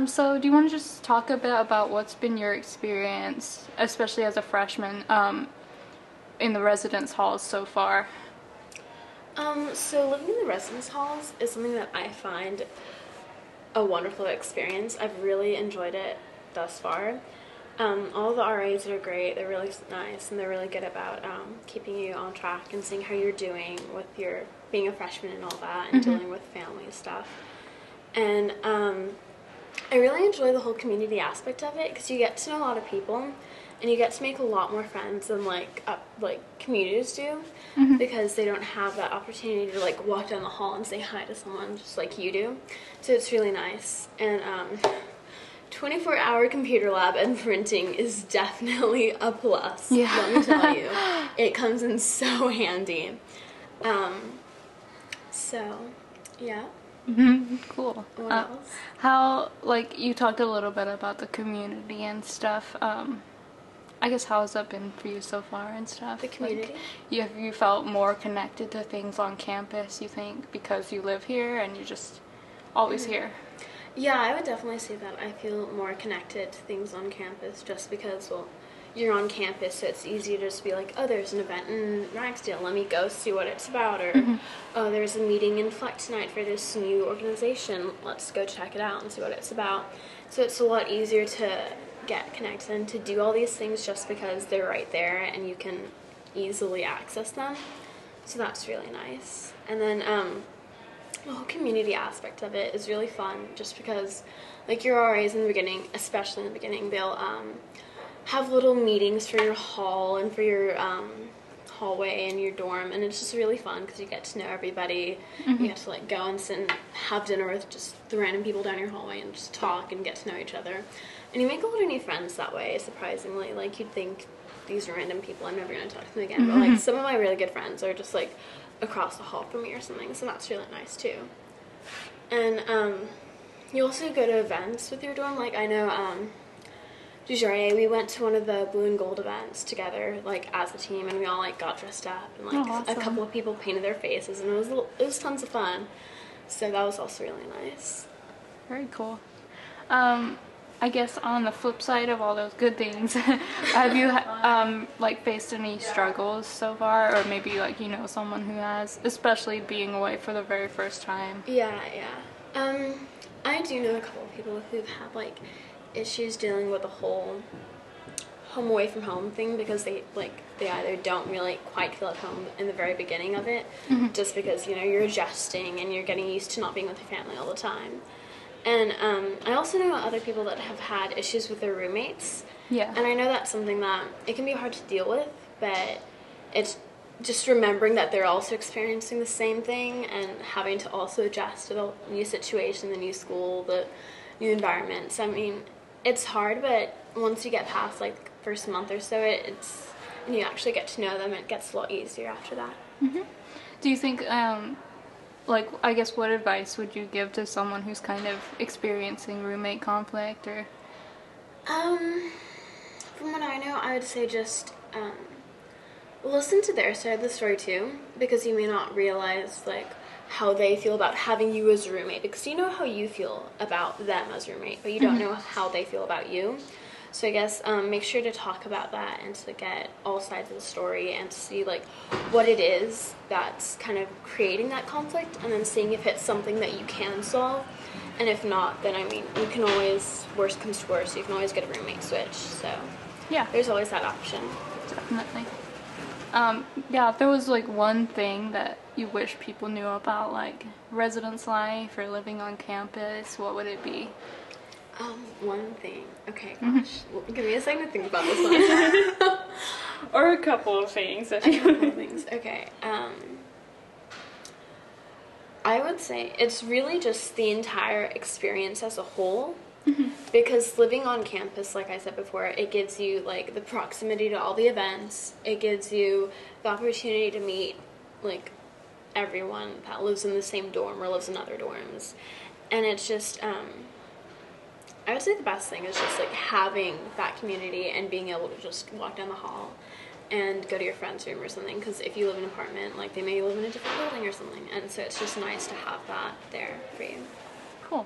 So do you want to just talk a bit about what's been your experience, especially as a freshman, in the residence halls so far? So living in the residence halls is something that I find a wonderful experience. I've really enjoyed it thus far. All the RAs are great. They're really nice, and they're really good about keeping you on track and seeing how you're doing with your being a freshman and all that, and dealing with family stuff. And I really enjoy the whole community aspect of it because you get to know a lot of people, and you get to make a lot more friends than like communities do, because they don't have that opportunity to like walk down the hall and say hi to someone just like you do. So it's really nice. And 24-hour computer lab and printing is definitely a plus. Yeah. Let me tell you, it comes in so handy. So yeah. Cool. What else? How, like, you talked a little bit about the community and stuff. I guess how has that been for you so far and stuff? The community? Like, have you felt more connected to things on campus, you think, because you live here and you're just always here? Yeah, I would definitely say that I feel more connected to things on campus just because, well, you're on campus, so it's easy to just be like, oh, there's an event in Ragsdale, let me go see what it's about, or oh, there's a meeting in Fleck tonight for this new organization, let's go check it out and see what it's about. So it's a lot easier to get connected and to do all these things just because they're right there and you can easily access them. So that's really nice. And then the whole community aspect of it is really fun just because, like, your RAs in the beginning, especially in the beginning, they'll have little meetings for your hall and for your hallway and your dorm, and it's just really fun because you get to know everybody. You get to like go and sit and have dinner with just the random people down your hallway and just talk and get to know each other, and you make a lot of new friends that way, surprisingly. Like, you'd think these random people, I'm never going to talk to them again, but like some of my really good friends are just like across the hall from me or something, so that's really nice too. And you also go to events with your dorm. Like, I know Dujourier, we went to one of the blue and gold events together, like, as a team, and we all, like, got dressed up, and, like, awesome. a couple of people painted their faces, and it was tons of fun. So that was also really nice. Very cool. I guess on the flip side of all those good things, have you, like, faced any struggles so far, or maybe, like, you know someone who has, especially being away for the very first time? Yeah. I do know a couple of people who've had, like, issues dealing with the whole home away from home thing because they either don't really quite feel at home in the very beginning of it, just because, you know, you're adjusting and you're getting used to not being with your family all the time. And I also know other people that have had issues with their roommates. Yeah. And I know that's something that it can be hard to deal with, but it's just remembering that they're also experiencing the same thing and having to also adjust to the new situation, the new school, the new environment. So, I mean, it's hard, but once you get past, like, the first month or so, and you actually get to know them, it gets a lot easier after that. Do you think, like, I guess what advice would you give to someone who's kind of experiencing roommate conflict, or? From what I know, I would say just listen to their side of the story too, because you may not realize, like, how they feel about having you as a roommate, because you know how you feel about them as a roommate, but you don't know how they feel about you. So I guess make sure to talk about that and to get all sides of the story and to see, like, what it is that's kind of creating that conflict, and then seeing if it's something that you can solve. And if not, then, I mean, you can always, worst comes to worst, you can always get a roommate switch. So Yeah. there's always that option. Definitely. Yeah, if there was, like, one thing that you wish people knew about, like, residence life or living on campus, what would it be? One thing. Okay, gosh. Well, give me a second to think about this one. Or a couple of things. A couple of things. Okay. I would say it's really just the entire experience as a whole. Because living on campus, like I said before, it gives you, like, the proximity to all the events. It gives you the opportunity to meet, like, everyone that lives in the same dorm or lives in other dorms. And it's just, I would say the best thing is just, like, having that community and being able to just walk down the hall and go to your friend's room or something. Because if you live in an apartment, like, they may live in a different building or something. And so it's just nice to have that there for you. Cool.